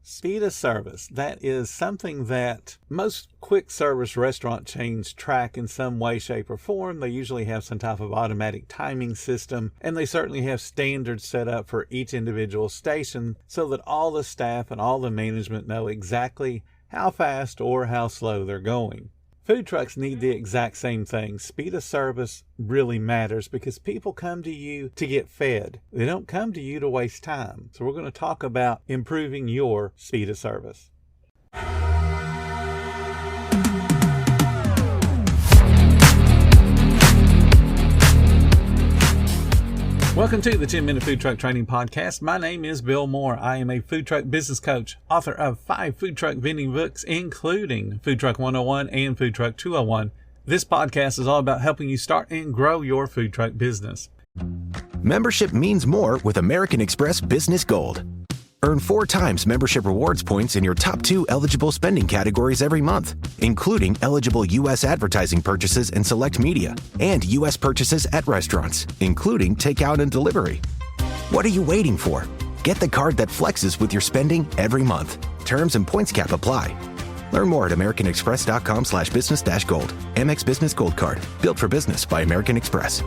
Speed of service. That is something that most quick service restaurant chains track in some way, shape, or form. They usually have some type of automatic timing system, and they certainly have standards set up for each individual station so that all the staff and all the management know exactly how fast or how slow they're going. Food trucks need the exact same thing. Speed of service really matters because people come to you to get fed. They don't come to you to waste time. So we're going to talk about improving your speed of service. Welcome to the 10-Minute Food Truck Training Podcast. My name is Bill Moore. I am a food truck business coach, author of 5 food truck vending books, including Food Truck 101 and Food Truck 201. This podcast is all about helping you start and grow your food truck business. Membership means more with American Express Business Gold. Earn 4 times membership rewards points in your top 2 eligible spending categories every month, including eligible U.S. advertising purchases and select media, and U.S. purchases at restaurants, including takeout and delivery. What are you waiting for? Get the card that flexes with your spending every month. Terms and points cap apply. Learn more at americanexpress.com/business-gold. Amex Business Gold Card. Built for business by American Express.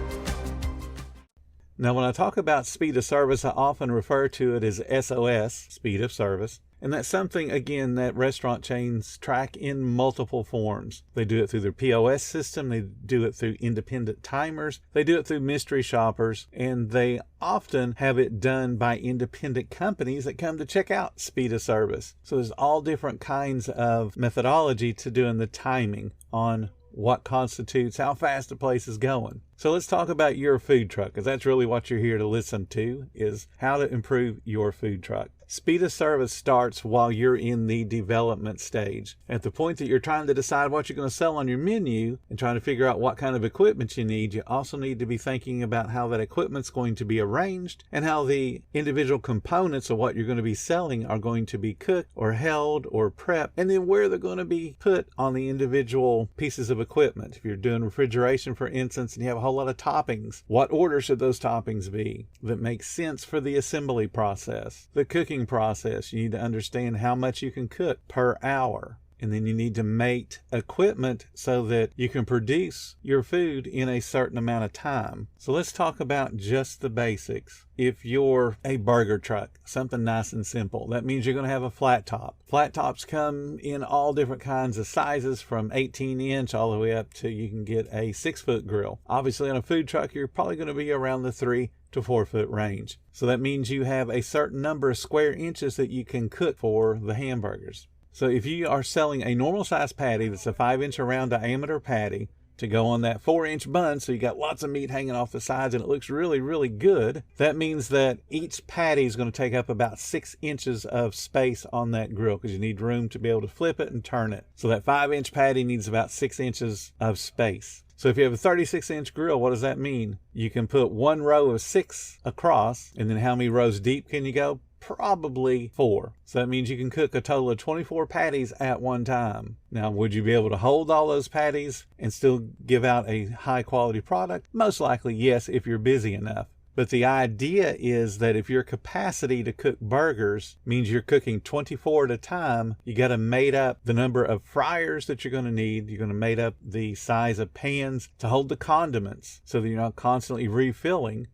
Now, when I talk about speed of service, I often refer to it as SOS, speed of service. And that's something, again, that restaurant chains track in multiple forms. They do it through their POS system. They do it through independent timers. They do it through mystery shoppers. And they often have it done by independent companies that come to check out speed of service. So there's all different kinds of methodology to doing the timing on what constitutes how fast a place is going. So let's talk about your food truck, because that's really what you're here to listen to, is how to improve your food truck. Speed of service starts while you're in the development stage. At the point that you're trying to decide what you're going to sell on your menu and trying to figure out what kind of equipment you need, you also need to be thinking about how that equipment's going to be arranged and how the individual components of what you're going to be selling are going to be cooked or held or prepped, and then where they're going to be put on the individual pieces of equipment. If you're doing refrigeration, for instance, and you have a whole lot of toppings, what order should those toppings be that makes sense for the assembly process? The cooking process, you need to understand how much you can cook per hour. And then you need to mate equipment so that you can produce your food in a certain amount of time. So let's talk about just the basics. If you're a burger truck, something nice and simple, that means you're going to have a flat top. Flat tops come in all different kinds of sizes, from 18-inch all the way up to you can get a 6-foot grill. Obviously, on a food truck, you're probably going to be around the 3 to 4 foot range. So that means you have a certain number of square inches that you can cook for the hamburgers. So if you are selling a normal size patty that's a 5-inch around diameter patty to go on that 4-inch bun, so you got lots of meat hanging off the sides and it looks really, really good, that means that each patty is going to take up about 6 inches of space on that grill, because you need room to be able to flip it and turn it. So that 5-inch patty needs about 6 inches of space. So if you have a 36-inch grill, what does that mean? You can put 1 row of 6 across, and then how many rows deep can you go? Probably 4. So that means you can cook a total of 24 patties at one time. Now, would you be able to hold all those patties and still give out a high quality product? Most likely, yes, if you're busy enough. But the idea is that if your capacity to cook burgers means you're cooking 24 at a time, you got to mate up the number of fryers that you're going to need. You're going to mate up the size of pans to hold the condiments so that you're not constantly refilling.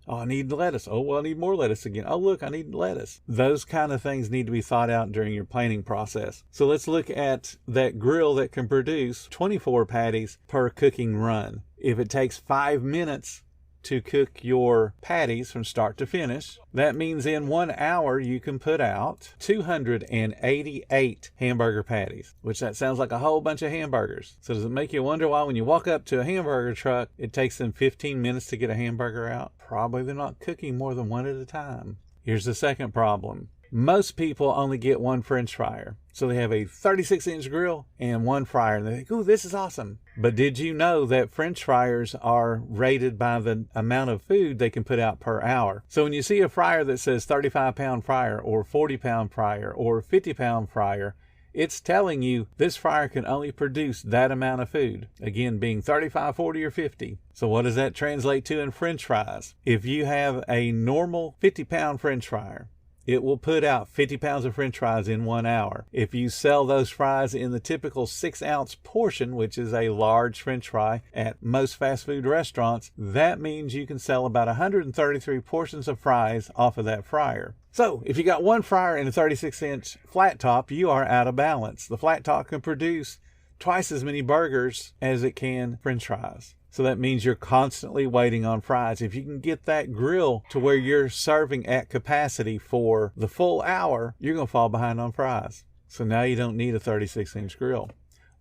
Oh, I need lettuce. Oh, well, I need more lettuce again. Oh, look, I need lettuce. Those kind of things need to be thought out during your planning process. So let's look at that grill that can produce 24 patties per cooking run. If it takes 5 minutes to cook your patties from start to finish, that means in 1 hour you can put out 288 hamburger patties, which that sounds like a whole bunch of hamburgers. So does it make you wonder why when you walk up to a hamburger truck, it takes them 15 minutes to get a hamburger out? Probably they're not cooking more than one at a time. Here's the second problem. Most people only get 1 French fryer. So they have a 36-inch grill and 1 fryer. And they think, ooh, this is awesome. But did you know that French fryers are rated by the amount of food they can put out per hour? So when you see a fryer that says 35-pound fryer or 40-pound fryer or 50-pound fryer, it's telling you this fryer can only produce that amount of food. Again, being 35, 40, or 50. So what does that translate to in French fries? If you have a normal 50-pound French fryer, it will put out 50 pounds of french fries in 1 hour. If you sell those fries in the typical 6-ounce portion, which is a large french fry at most fast food restaurants, that means you can sell about 133 portions of fries off of that fryer. So if you got one fryer and a 36-inch flat top, you are out of balance. The flat top can produce twice as many burgers as it can french fries. So that means you're constantly waiting on fries. If you can get that grill to where you're serving at capacity for the full hour, you're going to fall behind on fries. So now you don't need a 36-inch grill,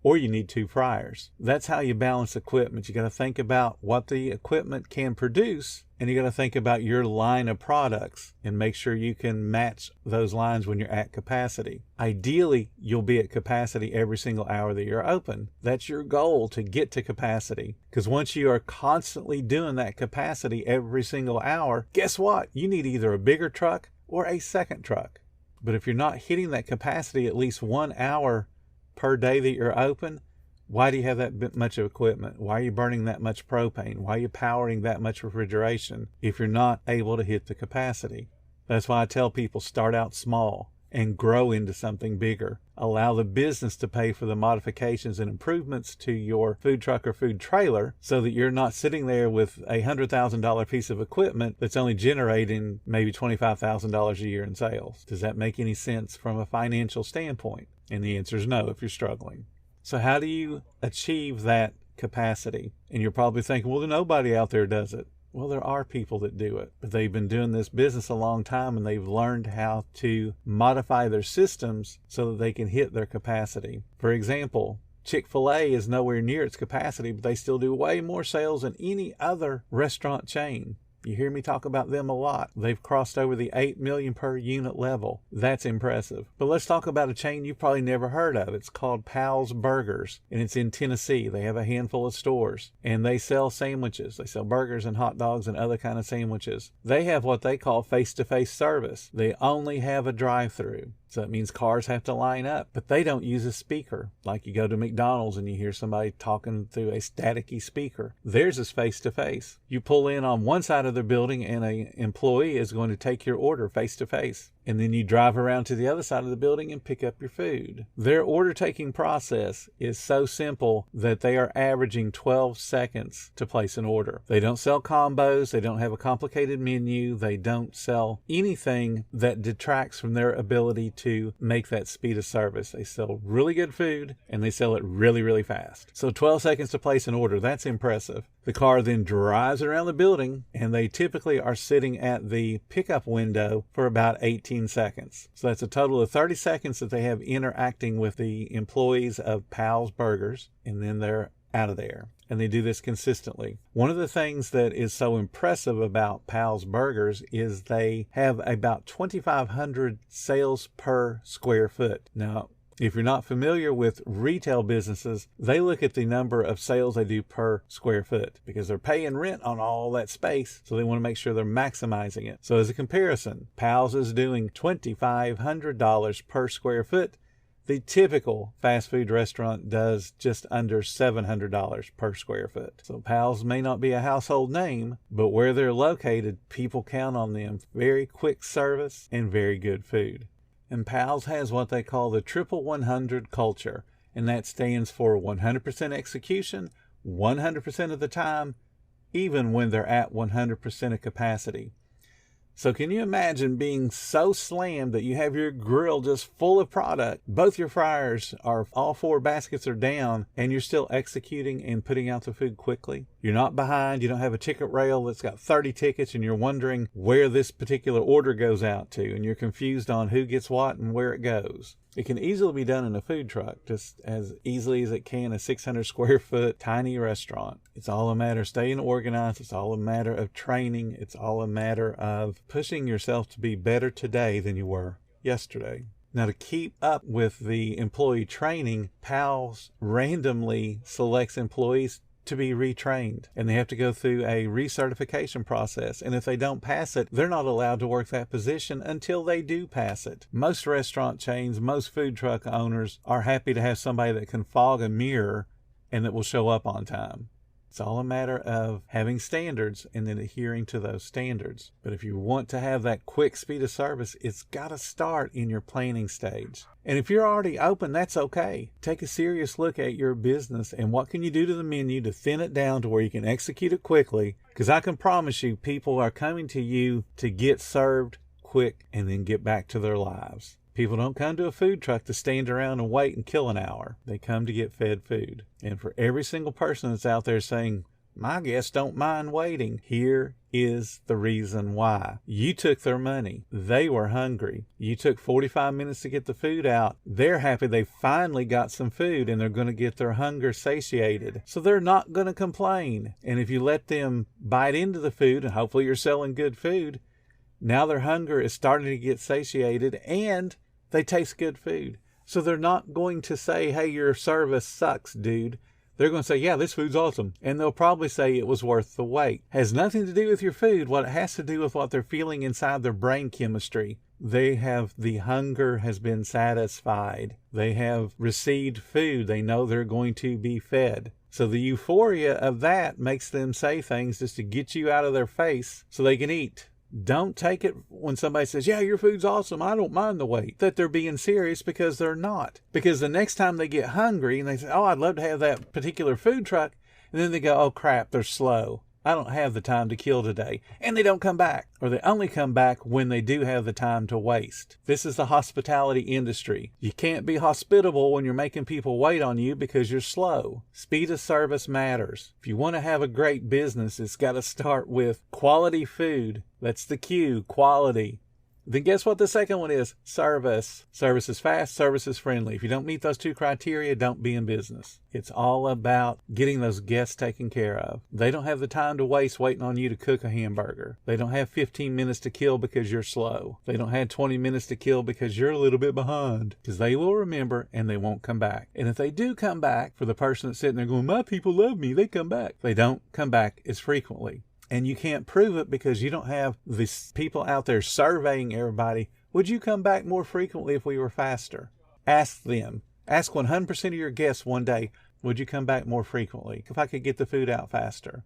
or you need 2 fryers. That's how you balance equipment. You got to think about what the equipment can produce, and you got to think about your line of products and make sure you can match those lines when you're at capacity. Ideally, you'll be at capacity every single hour that you're open. That's your goal, to get to capacity. Because once you are constantly doing that capacity every single hour, guess what? You need either a bigger truck or a second truck. But if you're not hitting that capacity at least 1 hour per day that you're open, why do you have that much of equipment? Why are you burning that much propane? Why are you powering that much refrigeration if you're not able to hit the capacity? That's why I tell people, start out small and grow into something bigger. Allow the business to pay for the modifications and improvements to your food truck or food trailer, so that you're not sitting there with a $100,000 piece of equipment that's only generating maybe $25,000 a year in sales. Does that make any sense from a financial standpoint? And the answer is no if you're struggling. So how do you achieve that capacity? And you're probably thinking, well, nobody out there does it. Well, there are people that do it, but they've been doing this business a long time, and they've learned how to modify their systems so that they can hit their capacity. For example, Chick-fil-A is nowhere near its capacity, but they still do way more sales than any other restaurant chain. You hear me talk about them a lot. They've crossed over the 8 million per unit level. That's impressive. But let's talk about a chain you've probably never heard of. It's called Powell's Burgers, and it's in Tennessee. They have a handful of stores, and they sell sandwiches. They sell burgers and hot dogs and other kind of sandwiches. They have what they call face-to-face service. They only have a drive-through. So that means cars have to line up, but they don't use a speaker. Like you go to McDonald's and you hear somebody talking through a staticky speaker. Theirs is face-to-face. You pull in on one side of the building and an employee is going to take your order face-to-face. And then you drive around to the other side of the building and pick up your food. Their order taking process is so simple that they are averaging 12 seconds to place an order. They don't sell combos. They don't have a complicated menu. They don't sell anything that detracts from their ability to make that speed of service. They sell really good food, and they sell it really, really fast. So 12 seconds to place an order, that's impressive. The car then drives around the building, and they typically are sitting at the pickup window for about 18 seconds. So that's a total of 30 seconds that they have interacting with the employees of Powell's Burgers, and then they're out of there. And they do this consistently. One of the things that is so impressive about Powell's Burgers is they have about 2,500 sales per square foot. Now, if you're not familiar with retail businesses, they look at the number of sales they do per square foot because they're paying rent on all that space. So they want to make sure they're maximizing it. So as a comparison, Powell's is doing $2,500 per square foot. The typical fast food restaurant does just under $700 per square foot. So Powell's may not be a household name, but where they're located, people count on them. Very quick service and very good food. And Powell's has what they call the Triple 100 culture, and that stands for 100% execution, 100% of the time, even when they're at 100% of capacity. So can you imagine being so slammed that you have your grill just full of product, both your fryers are, all 4 baskets are down, and you're still executing and putting out the food quickly? You're not behind, you don't have a ticket rail that's got 30 tickets and you're wondering where this particular order goes out to, and you're confused on who gets what and where it goes. It can easily be done in a food truck, just as easily as it can a 600 square foot tiny restaurant. It's all a matter of staying organized. It's all a matter of training. It's all a matter of pushing yourself to be better today than you were yesterday. Now, to keep up with the employee training, Powell's randomly selects employees to be retrained, and they have to go through a recertification process, and if they don't pass it, they're not allowed to work that position until they do pass it. Most restaurant chains, most food truck owners are happy to have somebody that can fog a mirror and that will show up on time. It's all a matter of having standards and then adhering to those standards. But if you want to have that quick speed of service, it's got to start in your planning stage. And if you're already open, that's okay. Take a serious look at your business and what can you do to the menu to thin it down to where you can execute it quickly. Because I can promise you, people are coming to you to get served quick and then get back to their lives. People don't come to a food truck to stand around and wait and kill an hour. They come to get fed food. And for every single person that's out there saying, my guests don't mind waiting, here is the reason why. You took their money. They were hungry. You took 45 minutes to get the food out. They're happy they finally got some food and they're going to get their hunger satiated. So they're not going to complain. And if you let them bite into the food, and hopefully you're selling good food, now their hunger is starting to get satiated and they taste good food. So they're not going to say, hey, your service sucks, dude. They're going to say, yeah, this food's awesome. And they'll probably say it was worth the wait. Has nothing to do with your food. What it has to do with what they're feeling inside their brain chemistry. The hunger has been satisfied. They have received food. They know they're going to be fed. So the euphoria of that makes them say things just to get you out of their face so they can eat. Don't take it when somebody says, yeah, your food's awesome, I don't mind the wait, that they're being serious, because they're not. Because the next time they get hungry and they say, oh, I'd love to have that particular food truck, and then they go, oh crap, they're slow. I don't have the time to kill today. And they don't come back. Or they only come back when they do have the time to waste. This is the hospitality industry. You can't be hospitable when you're making people wait on you because you're slow. Speed of service matters. If you want to have a great business, it's got to start with quality food. That's the Q, quality. Then guess what the second one is? Service. Service is fast, service is friendly. If you don't meet those two criteria, don't be in business. It's all about getting those guests taken care of. They don't have the time to waste waiting on you to cook a hamburger. They don't have 15 minutes to kill because you're slow. They don't have 20 minutes to kill because you're a little bit behind. Because they will remember and they won't come back. And if they do come back, for the person that's sitting there going, my people love me, they come back. They don't come back as frequently. And you can't prove it because you don't have these people out there surveying everybody. Would you come back more frequently if we were faster? Ask them. Ask 100% of your guests one day, would you come back more frequently if I could get the food out faster?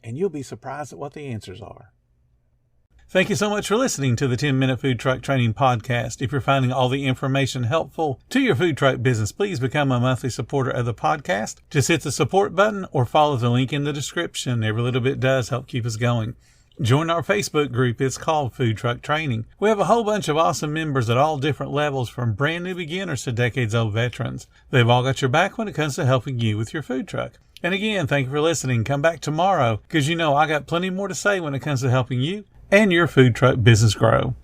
And you'll be surprised at what the answers are. Thank you so much for listening to the 10-Minute Food Truck Training Podcast. If you're finding all the information helpful to your food truck business, please become a monthly supporter of the podcast. Just hit the support button or follow the link in the description. Every little bit does help keep us going. Join our Facebook group. It's called Food Truck Training. We have a whole bunch of awesome members at all different levels, from brand new beginners to decades-old veterans. They've all got your back when it comes to helping you with your food truck. And again, thank you for listening. Come back tomorrow because you know I got plenty more to say when it comes to helping you and your food truck business grow.